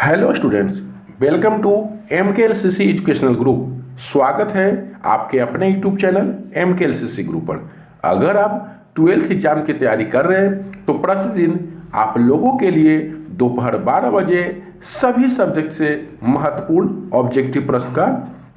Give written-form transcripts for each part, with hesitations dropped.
Hello students, welcome to MKLCC educational group. स्वागत है आपके अपने यूट्यूब चैनल MKLCC ग्रुप पर। अगर आप 12th एग्जाम की तैयारी कर रहे हैं तो प्रतिदिन आप लोगों के लिए दोपहर 12 बजे सभी सब्जेक्ट से महत्वपूर्ण ऑब्जेक्टिव प्रश्न का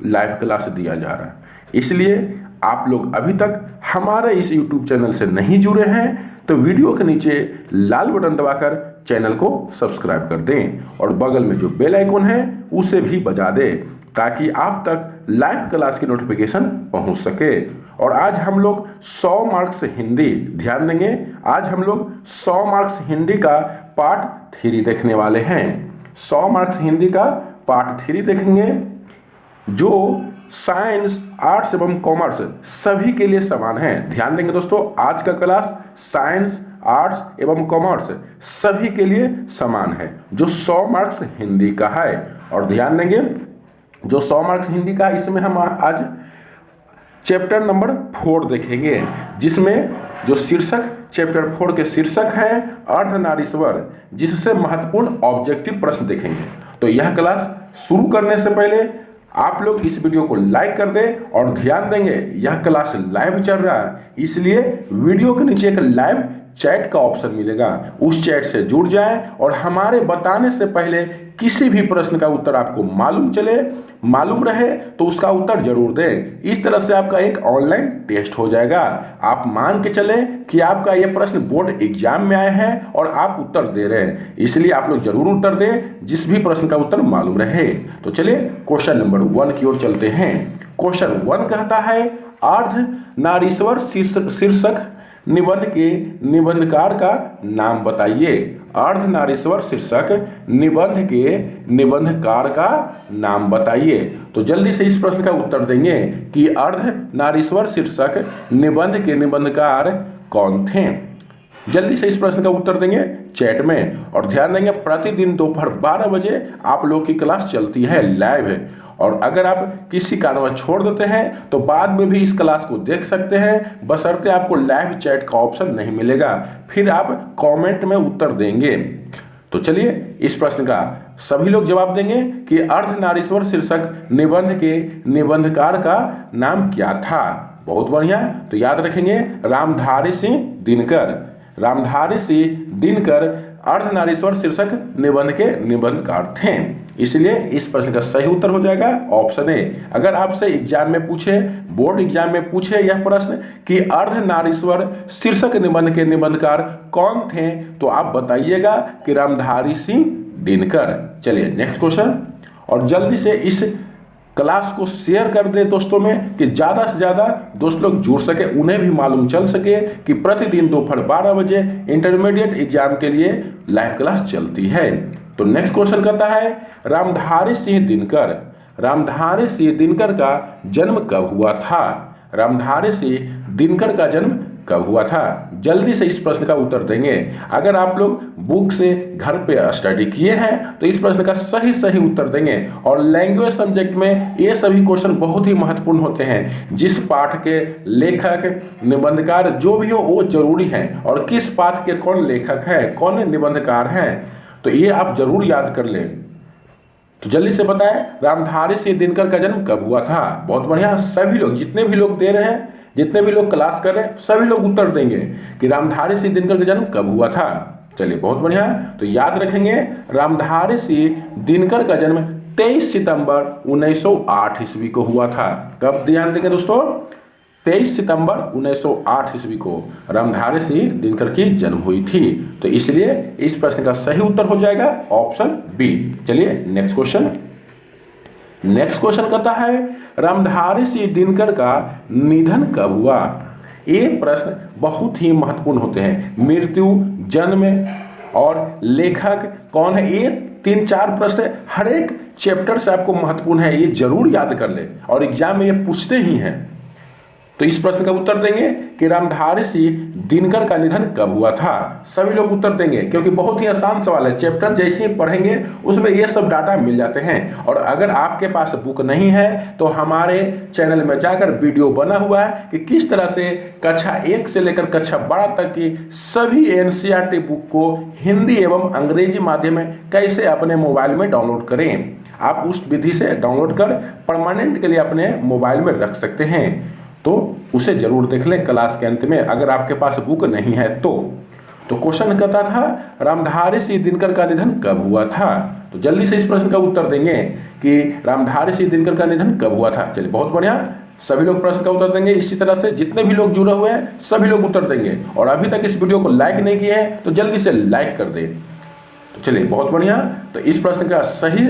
लाइव क्लास दिया जा रहा है। इसलिए आप लोग अभी तक हमारे इस यूट्यूब चैनल से नहीं जुड़े हैं तो वीडियो के नीचे लाल बटन दबाकर चैनल को सब्सक्राइब कर दें और बगल में जो बेल आइकन है उसे भी बजा दें ताकि आप तक लाइव क्लास की नोटिफिकेशन पहुंच सके। और आज हम लोग 100 मार्क्स हिंदी, ध्यान देंगे, आज हम लोग 100 मार्क्स हिंदी का पार्ट 3 देखने वाले हैं। 100 मार्क्स हिंदी का पार्ट 3 देखेंगे जो साइंस, आर्ट्स एवं कॉमर्स सभी के लिए समान है। ध्यान देंगे दोस्तों, आज का क्लास साइंस, आर्ट्स एवं कॉमर्स सभी के लिए समान है जो 100 मार्क्स हिंदी का है। और ध्यान देंगे जो 100 मार्क्स हिंदी का, इसमें हम आज चैप्टर नंबर 4 देखेंगे जिसमें जो शीर्षक चैप्टर 4 के शीर्षक है अर्धनारीश्वर, जिससे महत्वपूर्ण ऑब्जेक्टिव प्रश्न देखेंगे। तो यह क्लास शुरू करने से पहले आप लोग इस वीडियो को लाइक कर दें और ध्यान देंगे यह क्लास लाइव चल रहा है, इसलिए वीडियो के नीचे एक लाइव चैट का ऑप्शन मिलेगा, उस चैट से जुड़ जाएं और हमारे बताने से पहले किसी भी प्रश्न का उत्तर आपको मालूम रहे तो उसका उत्तर जरूर दें। इस तरह से आपका एक ऑनलाइन टेस्ट हो जाएगा। आप मान के चलें कि आपका यह प्रश्न बोर्ड एग्जाम में आए हैं और आप उत्तर दे रहे हैं, इसलिए आप लोग जरूर उत्तर दें जिस भी प्रश्न का उत्तर मालूम रहे। तो चलिए क्वेश्चन नंबर 1 की ओर चलते हैं। क्वेश्चन 1 कहता है अर्धनारीश्वर शीर्षक निबंध के निबंधकार का नाम बताइए। अर्धनारीश्वर शीर्षक निबंध के निबंधकार का नाम बताइए। तो जल्दी से इस प्रश्न का उत्तर देंगे कि अर्धनारीश्वर शीर्षक निबंध के निबंधकार कौन थे। जल्दी से इस प्रश्न का उत्तर देंगे चैट में। और ध्यान देंगे प्रतिदिन दोपहर 12 बजे आप लोग की क्लास चलती है लाइव, और अगर आप किसी कारणवश छोड़ देते हैं तो बाद में भी इस क्लास को देख सकते हैं, बशर्ते आपको लाइव चैट का ऑप्शन नहीं मिलेगा, फिर आप कमेंट में उत्तर देंगे। तो चलिए इस प्रश्न का सभी लोग जवाब देंगे कि अर्धनारीश्वर शीर्षक निबंध के निबंधकार का नाम क्या था। बहुत बढ़िया, तो याद रखेंगे रामधारी सिंह दिनकर। रामधारी सिंह दिनकर अर्धनारीश्वर शीर्षक निबंध के निबंधकार थे, इसलिए इस प्रश्न का सही उत्तर हो जाएगा ऑप्शन ए। अगर आपसे एग्जाम में पूछे, बोर्ड एग्जाम में पूछे यह प्रश्न कि अर्धनारीश्वर शीर्षक निबंध के निबंधकार कौन थे तो आप बताइएगा कि रामधारी सिंह दिनकर। चलिए नेक्स्ट क्वेश्चन, और जल्दी से इस क्लास को शेयर कर दे दोस्तों में कि ज़्यादा से ज़्यादा दोस्त लोग जुड़ सके, उन्हें भी मालूम चल सके कि प्रतिदिन दोपहर 12 बजे इंटरमीडिएट एग्जाम के लिए लाइव क्लास चलती है। तो नेक्स्ट क्वेश्चन कहता है रामधारी सिंह दिनकर का जन्म कब हुआ था। रामधारी सिंह दिनकर का जन्म कब हुआ था। जल्दी से इस प्रश्न का उत्तर देंगे। अगर आप लोग बुक से घर पे स्टडी किए हैं तो इस प्रश्न का सही उत्तर देंगे। और लैंग्वेज सब्जेक्ट में ये सभी क्वेश्चन बहुत ही महत्वपूर्ण होते हैं। जिस पाठ के लेखक, निबंधकार जो भी हो वो जरूरी है, और किस पाठ के कौन लेखक है, कौन निबंधकार हैं, तो ये आप जरूर याद कर लें। तो जल्दी से बताएं रामधारी सिंह दिनकर का जन्म कब हुआ था। बहुत बढ़िया, सभी लोग, जितने भी लोग दे रहे हैं, जितने भी लोग क्लास कर रहे हैं, सभी लोग उत्तर देंगे कि रामधारी सिंह दिनकर का जन्म कब हुआ था। चलिए बहुत बढ़िया, तो याद रखेंगे रामधारी सिंह दिनकर का जन्म 23 सितंबर 1908 ईस्वी को हुआ था। कब, ध्यान देंगे दोस्तों, 23 सितंबर 1908 ईस्वी को रामधारी सिंह दिनकर की जन्म हुई थी। तो इसलिए इस प्रश्न का सही उत्तर हो जाएगा ऑप्शन बी। चलिए नेक्स्ट क्वेश्चन। नेक्स्ट क्वेश्चन कहता है रामधारी सिंह दिनकर का निधन कब हुआ। ये प्रश्न बहुत ही महत्वपूर्ण होते हैं। मृत्यु, जन्म और लेखक कौन है, ये 3-4 प्रश्न हर एक चैप्टर से आपको महत्वपूर्ण है, ये जरूर याद कर ले और एग्जाम में ये पूछते ही हैं। तो इस प्रश्न का उत्तर देंगे कि रामधारी सिंह दिनकर का निधन कब हुआ था। सभी लोग उत्तर देंगे क्योंकि बहुत ही आसान सवाल है। चैप्टर जैसे ही पढ़ेंगे उसमें ये सब डाटा मिल जाते हैं। और अगर आपके पास बुक नहीं है तो हमारे चैनल में जाकर वीडियो बना हुआ है कि किस तरह से कक्षा 1 से लेकर कक्षा 12 तक की सभी एनसीईआरटी बुक को हिंदी एवं अंग्रेजी माध्यम में कैसे अपने मोबाइल में डाउनलोड करें। आप उस विधि से डाउनलोड कर परमानेंट के लिए अपने मोबाइल में रख सकते हैं। तो उसे जरूर देख लें क्लास के अंत में, अगर आपके पास बुक नहीं है तो क्वेश्चन कहता था रामधारी सिंह दिनकर का निधन कब हुआ था। तो जल्दी से इस प्रश्न का उत्तर देंगे कि रामधारी सिंह दिनकर का निधन कब हुआ था। चलिए बहुत बढ़िया, सभी लोग प्रश्न का उत्तर देंगे। इसी तरह से जितने भी लोग जुड़े हुए हैं सभी लोग उत्तर देंगे। और अभी तक इस वीडियो को लाइक नहीं किए हैं तो जल्दी से लाइक कर दें। तो चलिए बहुत बढ़िया, तो इस प्रश्न का सही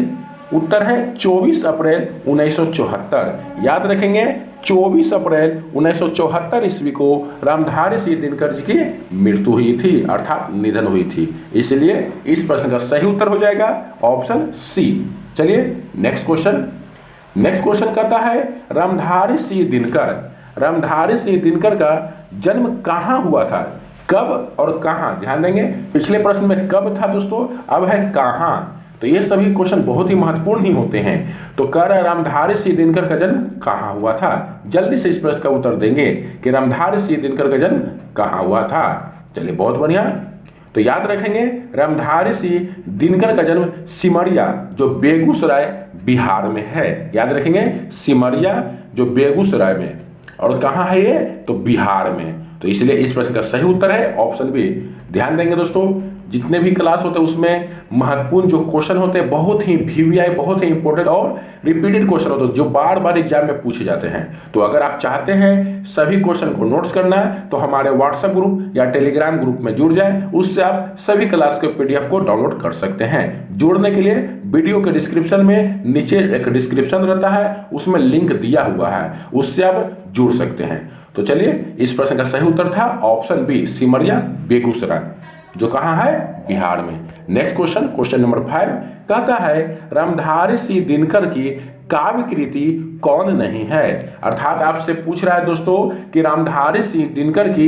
उत्तर है 24 अप्रैल 1974। याद रखेंगे 24 अप्रैल 1974 ईस्वी को रामधारी सिंह दिनकर जी की मृत्यु हुई थी, अर्थात निधन हुई थी। इसलिए इस प्रश्न का सही उत्तर हो जाएगा ऑप्शन सी। चलिए नेक्स्ट क्वेश्चन कहता है रामधारी सिंह दिनकर का जन्म कहाँ हुआ था, कब और कहाँ। ध्यान देंगे पिछले प्रश्न में कब था दोस्तों, अब है कहाँ। तो ये सभी क्वेश्चन बहुत ही महत्वपूर्ण ही होते हैं। तो कह रहा है रामधारी सिंह दिनकर का जन्म कहाँ हुआ था। जल्दी से इस प्रश्न का उत्तर देंगे कि रामधारी सिंह दिनकर का जन्म कहाँ हुआ था। चलिए बहुत बढ़िया, तो याद रखेंगे रामधारी सिंह दिनकर का जन्म सिमरिया जो बेगूसराय बिहार में है। याद रखेंगे सिमरिया जो बेगूसराय में, और कहाँ है ये, तो बिहार में। तो इसलिए इस प्रश्न का सही उत्तर है ऑप्शन बी। ध्यान देंगे दोस्तों, जितने भी क्लास होते हैं उसमें महत्वपूर्ण जो क्वेश्चन होते हैं बहुत ही वीवीआई, बहुत ही इंपॉर्टेंट और रिपीटेड क्वेश्चन होते हैं जो बार बार एग्जाम में पूछे जाते हैं। तो अगर आप चाहते हैं सभी क्वेश्चन को नोट्स करना है तो हमारे व्हाट्सएप ग्रुप या टेलीग्राम ग्रुप में जुड़ जाएं, उससे आप सभी क्लास के पीडीएफ को डाउनलोड कर सकते हैं। जुड़ने के लिए वीडियो के डिस्क्रिप्शन में नीचे एक डिस्क्रिप्शन रहता है, उसमें लिंक दिया हुआ है, उससे आप जुड़ सकते हैं। तो चलिए इस प्रश्न का सही उत्तर था ऑप्शन बी सिमरिया बेगूसराय जो कहाँ है, बिहार में। नेक्स्ट क्वेश्चन नंबर 5 कहता है रामधारी सिंह दिनकर की काव्य कृति कौन नहीं है। अर्थात आपसे पूछ रहा है दोस्तों कि रामधारी सिंह दिनकर की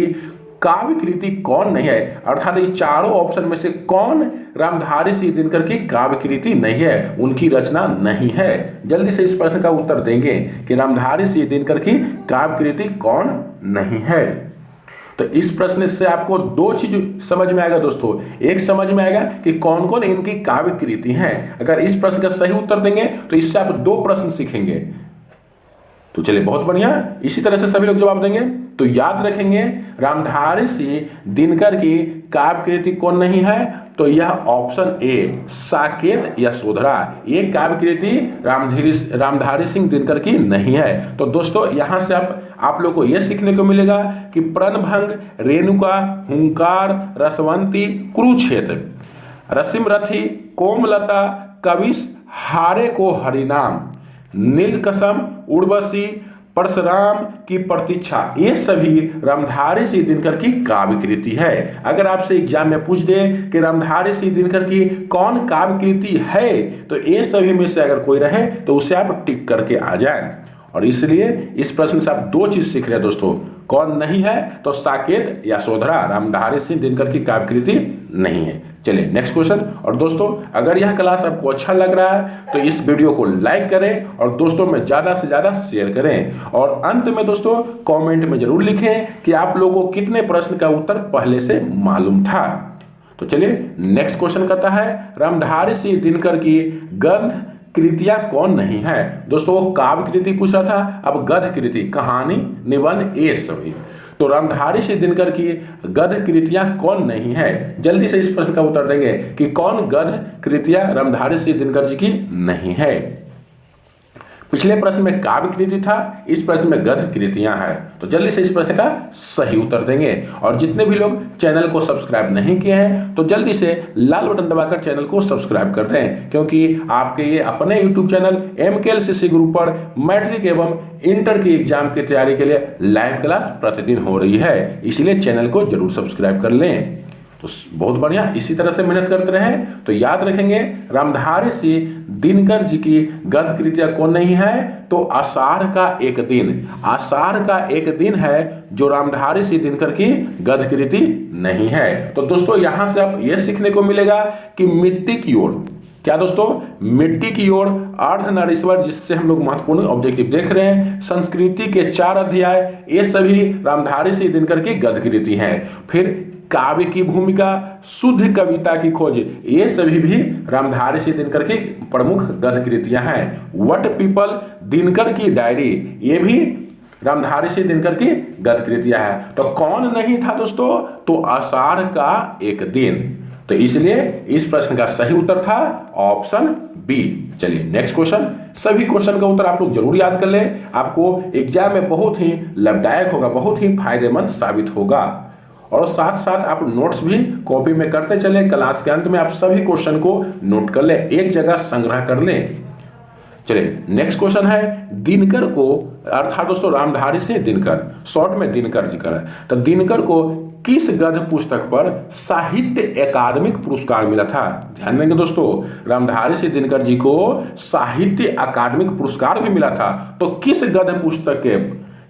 काव्य कृति कौन नहीं है, अर्थात ये चारों ऑप्शन में से कौन रामधारी सिंह दिनकर की काव्य कृति नहीं है, उनकी रचना नहीं है। जल्दी से इस प्रश्न का उत्तर देंगे कि रामधारी सिंह दिनकर की काव्य कृति कौन नहीं है। तो इस प्रश्न से आपको दो चीज समझ में आएगा दोस्तों। एक समझ में आएगा कि कौन कौन इनकी काव्य कृति हैं। अगर इस प्रश्न का सही उत्तर देंगे तो इससे आप दो प्रश्न सीखेंगे। तो चलिए बहुत बढ़िया, इसी तरह से सभी लोग जवाब देंगे। तो याद रखेंगे रामधारी सिंह दिनकर की काव्य कृति कौन नहीं है, तो यह ऑप्शन ए साकेत यशोधरा, ये काव्य कृति रामधारी सिंह दिनकर की नहीं है। तो दोस्तों यहां से आप लोग को यह सीखने को मिलेगा कि प्रणभंग, रेणुका, हुंकार, रसवंती, कुरुक्षेत्र, रसिमरथी, कोमलता, कविश, हारे को हरिनाम, नीलकसम, उर्वशी, परशुराम की प्रतीक्षा, ये सभी रामधारी सिंह दिनकर की काव्य कृति है। अगर आपसे एग्जाम में पूछ दे कि रामधारी सिंह दिनकर की कौन काव्य कृति है, तो ये सभी में से अगर कोई रहे तो उसे आप टिक करके आ जाए। और इसलिए इस प्रश्न से आप दो चीज सीख रहे हैं दोस्तों, कौन नहीं है, तो साकेत यशोधरा रामधारी सिंह दिनकर की काव्य कृति नहीं है। चलिए नेक्स्ट क्वेश्चन। और दोस्तों अगर यह क्लास आपको अच्छा लग रहा है तो इस वीडियो को लाइक करें और दोस्तों में ज़्यादा से ज़्यादा शेयर करें। और अंत में दोस्तों कमेंट में जरूर लिखें कि आप लोगों को कितने प्रश्न का उत्तर पहले से मालूम था। तो चलिए नेक्स्ट क्वेश्चन कहता है रामधारी सिंह दिनकर की गद्य कृतियां कौन नहीं है। दोस्तों वो काव्य कृति पूछ रहा था, अब गद्य कृति, कहानी, निबंध, ये सभी। तो रामधारी सिंह दिनकर की गद्य कृतियां कौन नहीं है। जल्दी से इस प्रश्न का उत्तर देंगे कि कौन गद्य कृतियां रामधारी सिंह दिनकर जी की नहीं है। पिछले प्रश्न में काव्य कृति था, इस प्रश्न में गद्य कृतियां हैं। तो जल्दी से इस प्रश्न का सही उत्तर देंगे। और जितने भी लोग चैनल को सब्सक्राइब नहीं किए हैं तो जल्दी से लाल बटन दबाकर चैनल को सब्सक्राइब कर दें, क्योंकि आपके ये अपने यूट्यूब चैनल MKLCC ग्रुप पर मैट्रिक एवं इंटर की एग्जाम की तैयारी के लिए लाइव क्लास प्रतिदिन हो रही है, इसलिए चैनल को जरूर सब्सक्राइब कर लें। तो बहुत बढ़िया, इसी तरह से मेहनत करते रहें। तो याद रखेंगे रामधारी सिंह दिनकर जी की गद्य कृतियां कौन नहीं है, तो आषाढ़ का एक दिन, आषाढ़ का एक दिन है जो रामधारी सिंह दिनकर की गद्य कृति नहीं है। तो दोस्तों यहां से आप यह सीखने को मिलेगा कि मिट्टी की ओर, क्या दोस्तों, मिट्टी की ओर, अर्धनारीश्वर जिससे हम लोग महत्वपूर्ण ऑब्जेक्टिव देख रहे हैं, संस्कृति के 4 अध्याय, ये सभी रामधारी सिंह दिनकर की गद्य कृति हैं। फिर काव्य की भूमिका, शुद्ध कविता की खोज, ये सभी भी रामधारी सिंह दिनकर की प्रमुख गद्य कृतियां हैं। वट पीपल, दिनकर की डायरी, ये भी रामधारी सिंह दिनकर की गद्य कृतियां हैं। तो कौन नहीं था दोस्तों, तो आषाढ़ का एक दिन। तो इसलिए इस प्रश्न का सही उत्तर था ऑप्शन बी। चलिए नेक्स्ट क्वेश्चन, सभी क्वेश्चन का उत्तर आप लोग जरूर याद कर ले, आपको एग्जाम में बहुत ही लाभदायक होगा, बहुत ही फायदेमंद साबित होगा। और साथ साथ आप नोट्स भी कॉपी में करते चले, क्लास के अंत में आप सभी क्वेश्चन को नोट कर ले, एक जगह संग्रह कर ले। चलिए नेक्स्ट क्वेश्चन है, दिनकर को, अर्थात दोस्तों रामधारी सिंह दिनकर, शॉर्ट में दिनकर जी कर, तो दिनकर को किस गद्य पुस्तक पर साहित्य अकादमिक पुरस्कार मिला था? ध्यान देंगे दोस्तों, रामधारी सिंह दिनकर जी को साहित्य अकादमिक पुरस्कार भी मिला था। तो किस गद्य पुस्तक के,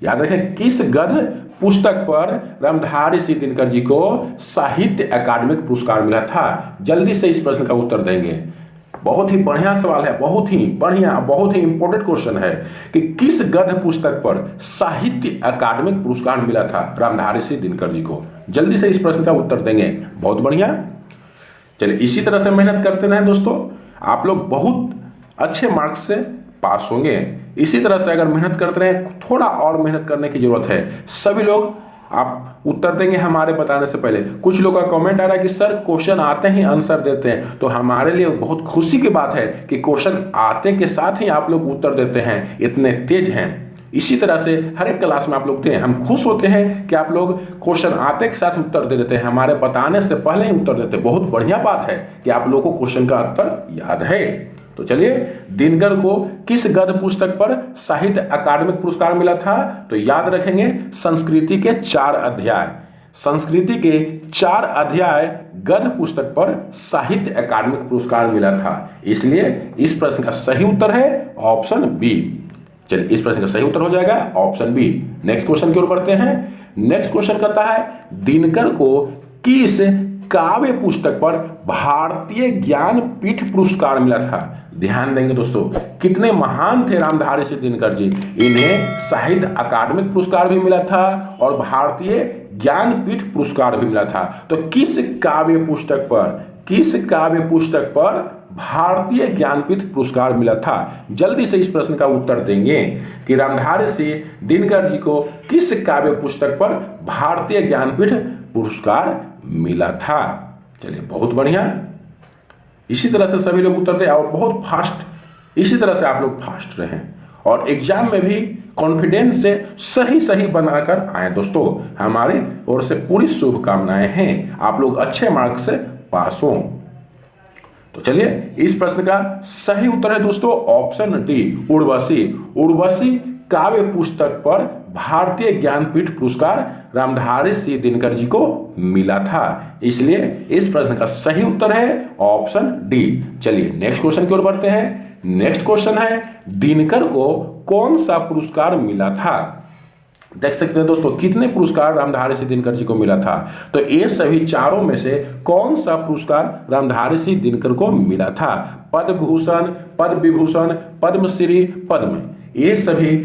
याद रखें, किस गद्य पुस्तक पर रामधारी सिंह दिनकर जी को साहित्य अकादमिक पुरस्कार मिला था? जल्दी से इस प्रश्न का उत्तर देंगे। बहुत ही बढ़िया सवाल है, बहुत ही बढ़िया, बहुत ही इंपॉर्टेंट क्वेश्चन है कि किस गद्य पुस्तक पर साहित्य अकादमिक पुरस्कार मिला था रामधारी सिंह दिनकर जी को? जल्दी से इस प्रश्न का उत्तर देंगे। बहुत बढ़िया, चलिए इसी तरह से मेहनत करते रहें दोस्तों, आप लोग बहुत अच्छे मार्क्स से पास होंगे। इसी तरह से अगर मेहनत करते रहें, थोड़ा और मेहनत करने की जरूरत है। सभी लोग आप उत्तर देंगे हमारे बताने से पहले। कुछ लोगों का कमेंट आ रहा है कि सर क्वेश्चन आते ही आंसर देते हैं, तो हमारे लिए बहुत खुशी की बात है कि क्वेश्चन आते के साथ ही आप लोग उत्तर देते हैं, इतने तेज हैं। इसी तरह से हर एक क्लास में आप लोग दें, हम खुश होते हैं कि आप लोग क्वेश्चन आते के साथ उत्तर दे देते हैं, हमारे बताने से पहले ही उत्तर देते हैं। बहुत बढ़िया बात है कि आप लोगों को क्वेश्चन का उत्तर याद है। तो चलिए, दिनकर को किस गद्य पुस्तक पर साहित्य अकादमिक पुरस्कार मिला था? तो याद रखेंगे संस्कृति के 4 अध्याय, संस्कृति के 4 अध्याय गद्य पुस्तक पर साहित्य अकादमिक पुरस्कार मिला था। इसलिए इस प्रश्न का सही उत्तर है ऑप्शन बी। चलिए इस प्रश्न का सही उत्तर हो जाएगा ऑप्शन बी। नेक्स्ट क्वेश्चन की ओर बढ़ते हैं। नेक्स्ट क्वेश्चन कहता है, दिनकर को किस काव्य पुस्तक पर भारतीय ज्ञानपीठ पुरस्कार मिला था? ध्यान देंगे दोस्तों, कितने महान थे रामधारी सिंह दिनकर जी, इन्हें साहित्य अकादमिक पुरस्कार भी मिला था और भारतीय ज्ञानपीठ पुरस्कार भी मिला था। तो किस काव्य पुस्तक पर, किस काव्य पुस्तक पर भारतीय ज्ञानपीठ पुरस्कार मिला था? जल्दी से इस प्रश्न का उत्तर देंगे कि रामधारी सिंह दिनकर जी को किस काव्य पुस्तक पर भारतीय ज्ञानपीठ पुरस्कार मिला था? चलिए बहुत बढ़िया, इसी तरह से सभी लोग उत्तर दें और बहुत फास्ट, इसी तरह से आप लोग फास्ट रहें और एग्जाम में भी कॉन्फिडेंस से सही सही बनाकर आए। दोस्तों हमारी ओर से पूरी शुभकामनाएं हैं, आप लोग अच्छे मार्क्स से पास हों। तो चलिए इस प्रश्न का सही उत्तर है दोस्तों ऑप्शन डी, उर्वशी। उर्वशी काव्य पुस्तक पर भारतीय ज्ञानपीठ पुरस्कार रामधारी सिंह दिनकर जी को मिला था, इसलिए इस प्रश्न का सही उत्तर है ऑप्शन डी। चलिए नेक्स्ट क्वेश्चन की ओर बढ़ते हैं। नेक्स्ट क्वेश्चन है, दिनकर को कौन सा पुरस्कार मिला था? देख सकते हैं दोस्तों कितने पुरस्कार रामधारी सिंह दिनकर जी को मिला था। तो ये सभी चारों में से कौन सा पुरस्कार रामधारी सिंह दिनकर को मिला था? पद्म भूषण, पद्म विभूषण, पद्मश्री, पद्म, ये सभी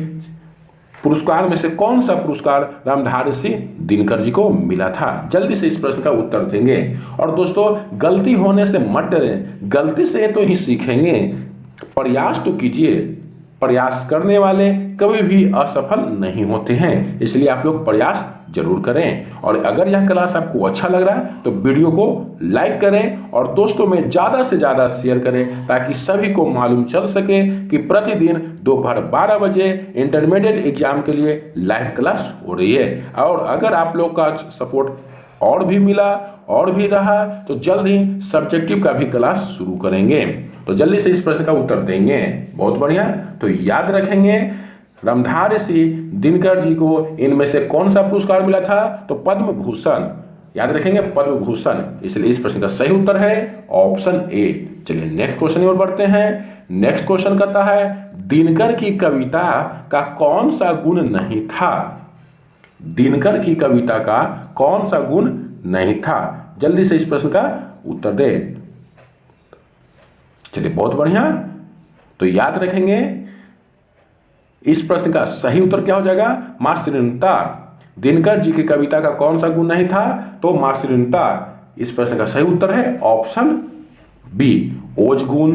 पुरस्कार में से कौन सा पुरस्कार रामधारी सिंह दिनकर जी को मिला था? जल्दी से इस प्रश्न का उत्तर देंगे। और दोस्तों गलती होने से मत डरें, गलती से तो ही सीखेंगे, प्रयास तो कीजिए, प्रयास करने वाले कभी भी असफल नहीं होते हैं, इसलिए आप लोग प्रयास जरूर करें। और अगर यह क्लास आपको अच्छा लग रहा है तो वीडियो को लाइक करें और दोस्तों में ज़्यादा से ज़्यादा शेयर करें, ताकि सभी को मालूम चल सके कि प्रतिदिन दोपहर 12 बजे इंटरमीडिएट एग्जाम के लिए लाइव क्लास हो रही है। और अगर आप लोग का सपोर्ट और भी मिला और भी रहा तो जल्द ही सब्जेक्टिव का भी क्लास शुरू करेंगे। तो जल्दी से इस प्रश्न का उत्तर देंगे। बहुत बढ़िया, तो याद रखेंगे रामधारी सिंह दिनकर जी को इनमें से कौन सा पुरस्कार मिला था? तो पद्म भूषण। याद रखेंगे पद्म भूषण, इसलिए इस प्रश्न का सही उत्तर है ऑप्शन ए। चलिए नेक्स्ट क्वेश्चन की ओर बढ़ते हैं। नेक्स्ट क्वेश्चन कहता है दिनकर की कविता का कौन सा गुण नहीं था? दिनकर की कविता का कौन सा गुण नहीं था? जल्दी से इस प्रश्न का उत्तर दे। चलिए बहुत बढ़िया, तो याद रखेंगे इस प्रश्न का सही उत्तर क्या हो जाएगा? मात्सर्यता। दिनकर जी की कविता का कौन सा गुण नहीं था? तो मात्सर्यता। इस प्रश्न का सही उत्तर है ऑप्शन बी। ओज गुण,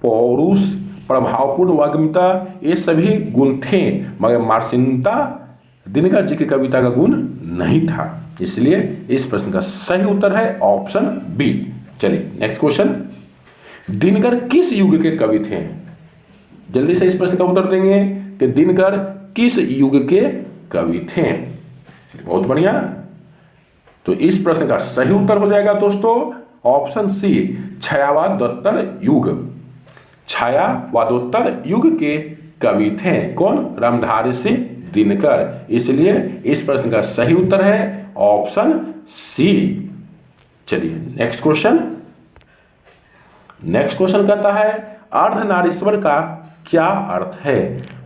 पौरुष, प्रभावपूर्ण वाग्मिता, ये सभी गुण थे, मगर मात्सर्यता दिनकर जी की कविता का गुण नहीं था, इसलिए इस प्रश्न का सही उत्तर है ऑप्शन बी। चलिए नेक्स्ट क्वेश्चन, दिनकर किस युग के कवि थे? जल्दी से इस प्रश्न का उत्तर देंगे कि दिनकर किस युग के कवि थे। बहुत बढ़िया, तो इस प्रश्न का सही उत्तर हो जाएगा दोस्तों ऑप्शन सी, छायावादोत्तर युग। छायावादोत्तर युग के कवि थे कौन? रामधारी सिंह दिनकर, इसलिए इस प्रश्न का सही उत्तर है ऑप्शन सी। चलिए नेक्स्ट क्वेश्चन। नेक्स्ट क्वेश्चन कहता है अर्धनारीश्वर का क्या अर्थ है?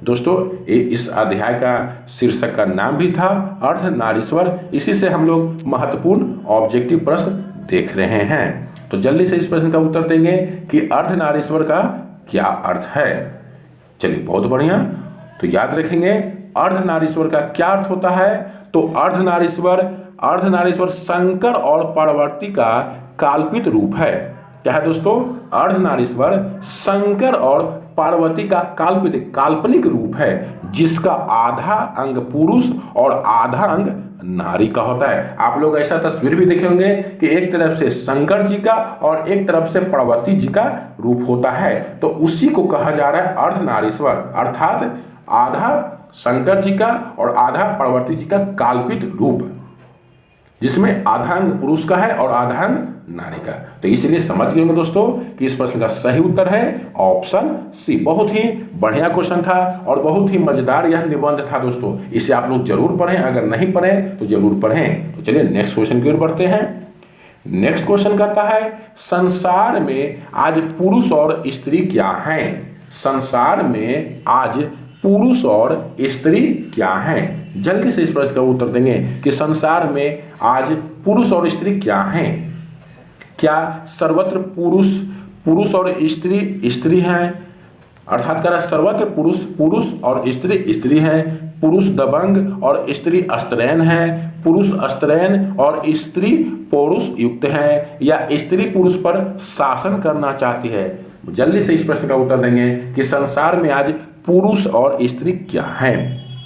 दोस्तों इस अध्याय का शीर्षक का नाम भी था अर्धनारीश्वर, इसी से हम लोग महत्वपूर्ण ऑब्जेक्टिव प्रश्न देख रहे हैं। तो जल्दी से इस प्रश्न का उत्तर देंगे कि अर्धनारीश्वर का क्या अर्थ है। चलिए बहुत बढ़िया, तो याद रखेंगे अर्धनारीश्वर का क्या अर्थ होता है? तो अर्धनारीश्वर शंकर और पार्वती का काल्पित रूप है। क्या है दोस्तों? अर्धनारीश्वर शंकर और पार्वती का काल्पनिक रूप है, जिसका आधा अंग पुरुष और आधा अंग नारी का होता है। आप लोग ऐसा तस्वीर भी देखे होंगे कि एक तरफ से शंकर जी का और एक तरफ से पार्वती जी का रूप होता है, तो उसी को कहा जा रहा है अर्धनारीश्वर, अर्थात आधा शंकर जी का और आधा पार्वती जी का काल्पित रूप, जिसमें आधा अंग पुरुष का है और आधा अंग नारी का। तो इसलिए समझ गए दोस्तों कि इस प्रश्न का सही उत्तर है ऑप्शन सी। बहुत ही बढ़िया क्वेश्चन था और बहुत ही मजेदार यह निबंध था दोस्तों, इसे आप लोग जरूर पढ़ें, अगर नहीं पढ़े तो जरूर पढ़ें। तो चलिए नेक्स्ट क्वेश्चन की ओर बढ़ते हैं। नेक्स्ट क्वेश्चन कहता है संसार में आज पुरुष और स्त्री क्या हैं? संसार में आज पुरुष और स्त्री क्या हैं? जल्दी से इस प्रश्न का उत्तर देंगे कि संसार में आज पुरुष और स्त्री क्या हैं। क्या सर्वत्र पुरुष और स्त्री हैं? अर्थात कह रहा है सर्वत्र पुरुष और स्त्री हैं। पुरुष दबंग और स्त्री अस्त्रैन है, पुरुष अस्त्रैन और स्त्री पौरुष युक्त है, या स्त्री पुरुष पर शासन करना चाहती है। जल्दी से इस प्रश्न का उत्तर देंगे कि संसार में आज पुरुष और स्त्री क्या हैं।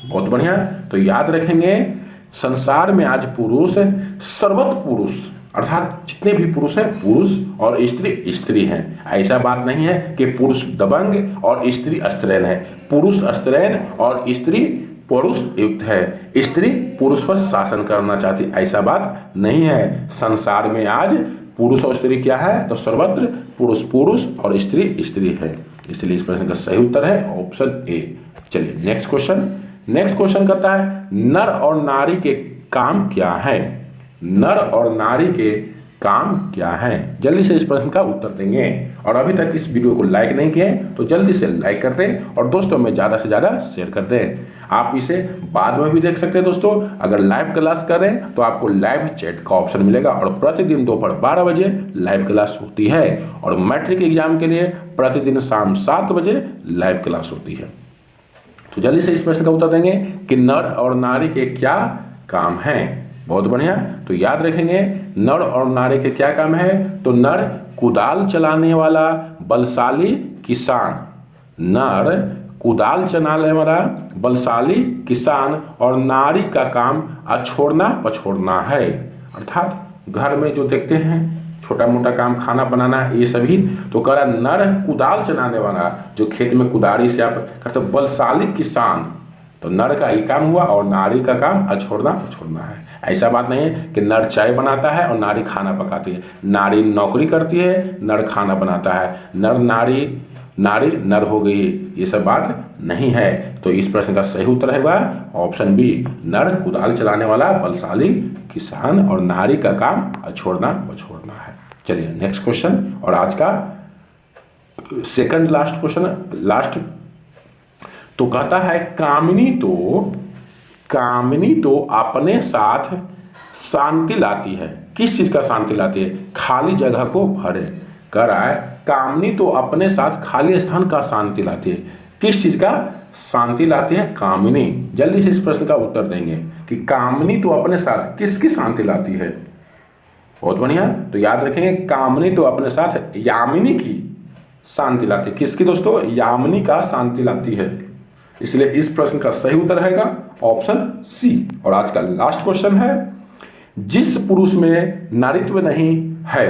बहुत बढ़िया, तो याद रखेंगे संसार में आज पुरुष सर्वत्र पुरुष, अर्थात जितने भी पुरुष हैं पुरुष और स्त्री हैं। ऐसा बात नहीं है कि पुरुष दबंग और स्त्री अस्त्रैन है। पुरुष अस्त्रैन और स्त्री पुरुष युक्त है, स्त्री पुरुष पर शासन करना चाहती, ऐसा बात नहीं है। संसार में आज पुरुष और स्त्री क्या है? तो सर्वत्र पुरुष और स्त्री है, इसलिए इस प्रश्न का सही उत्तर है ऑप्शन ए। चलिए नेक्स्ट क्वेश्चन कहता है नर और नारी के काम क्या है? नर और नारी के काम क्या है? जल्दी से इस प्रश्न का उत्तर देंगे। और अभी तक इस वीडियो को लाइक नहीं किए तो जल्दी से लाइक कर दें और दोस्तों में ज़्यादा से ज़्यादा शेयर कर दें। आप इसे बाद में भी देख सकते हैं दोस्तों। अगर लाइव क्लास करें तो आपको लाइव चैट का ऑप्शन मिलेगा और प्रतिदिन दोपहर 12 बजे लाइव क्लास होती है, और मैट्रिक एग्जाम के लिए प्रतिदिन शाम 7 बजे लाइव क्लास होती है। तो जल्दी से इस प्रश्न का उत्तर देंगे कि नर और नारी के क्या काम हैं। बहुत बढ़िया, तो याद रखेंगे नर और नारी के क्या काम है? तो नर कुदाल चलाने वाला बलशाली किसान, नर कुदाल चलाने वाला बलशाली किसान, और नारी का काम अछोड़ना पछोड़ना है, अर्थात घर में जो देखते हैं छोटा मोटा काम, खाना बनाना, ये सभी। तो कह रहा नर कुदाल चलाने वाला, जो खेत में कुदारी से आप करते बलशाली किसान, तो नर का ही काम हुआ और नारी का काम अछोड़ना पछोड़ना है। ऐसा बात नहीं है कि नर चाय बनाता है और नारी खाना पकाती है। नारी नौकरी करती है, नर खाना बनाता है। नारी नर हो गई, ये सब बात नहीं है। तो इस प्रश्न का सही उत्तर होगा ऑप्शन बी, नर कुदाल चलाने वाला बलशाली किसान और नारी का काम छोड़ना बछोड़ना है। चलिए नेक्स्ट क्वेश्चन, और आज का सेकंड लास्ट क्वेश्चन, लास्ट। तो कहता है कामिनी तो अपने साथ शांति लाती है। किस चीज का शांति लाती है? खाली जगह को भरे। कह रहा है कामिनी तो अपने साथ खाली स्थान का शांति लाती है। किस चीज का शांति लाती है कामिनी? जल्दी से इस प्रश्न का उत्तर देंगे कि कामिनी तो अपने साथ किसकी शांति लाती है। बहुत बढ़िया, तो याद रखेंगे कामिनी तो अपने साथ यामिनी की शांति लाती है। किसकी दोस्तों? यामिनी का शांति लाती है। इसलिए इस प्रश्न का सही उत्तर रहेगा ऑप्शन सी। और आज का लास्ट क्वेश्चन है, जिस पुरुष में नारीत्व नहीं है,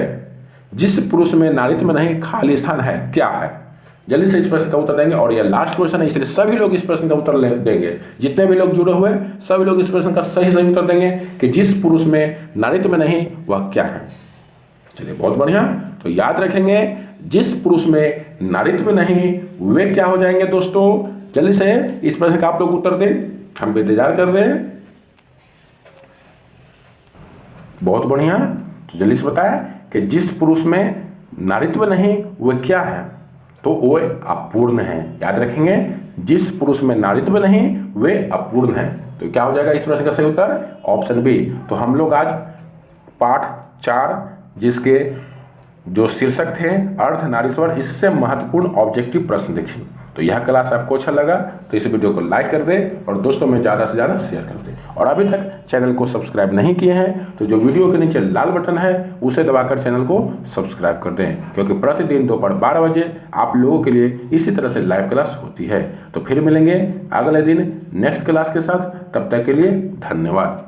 जिस पुरुष में नारीत्व नहीं खाली स्थान है, क्या है? जल्दी से इस प्रश्न का उत्तर देंगे। और यह लास्ट क्वेश्चन है, इसलिए सभी लोग इस प्रश्न का उत्तर देंगे। जितने भी लोग जुड़े हुए हैं सभी लोग इस प्रश्न का सही उत्तर देंगे कि जिस पुरुष में नारीत्व नहीं वह क्या है। चलिए बहुत बढ़िया, तो याद रखेंगे जिस पुरुष में नारीत्व नहीं वे क्या हो जाएंगे दोस्तों। जल्दी से इस प्रश्न का आप लोग उत्तर दें, हम भी इंतजार कर रहे हैं। बहुत बढ़िया, तो जल्दी से बताएं कि जिस पुरुष में नारीत्व नहीं वह क्या है, तो वह अपूर्ण है। याद रखेंगे जिस पुरुष में नारीत्व नहीं वे अपूर्ण है। तो क्या हो जाएगा इस प्रश्न का सही उत्तर ऑप्शन बी। तो हम लोग आज पाठ 4 जिसके जो शीर्षक थे अर्थ नारीश्वर, इससे महत्वपूर्ण ऑब्जेक्टिव प्रश्न देखें। तो यह क्लास आपको अच्छा लगा तो इस वीडियो को लाइक कर दें और दोस्तों में ज़्यादा से ज़्यादा शेयर कर दें। और अभी तक चैनल को सब्सक्राइब नहीं किए हैं तो जो वीडियो के नीचे लाल बटन है उसे दबाकर चैनल को सब्सक्राइब कर दें, क्योंकि प्रतिदिन दोपहर 12 बजे आप लोगों के लिए इसी तरह से लाइव क्लास होती है। तो फिर मिलेंगे अगले दिन नेक्स्ट क्लास के साथ, तब तक के लिए धन्यवाद।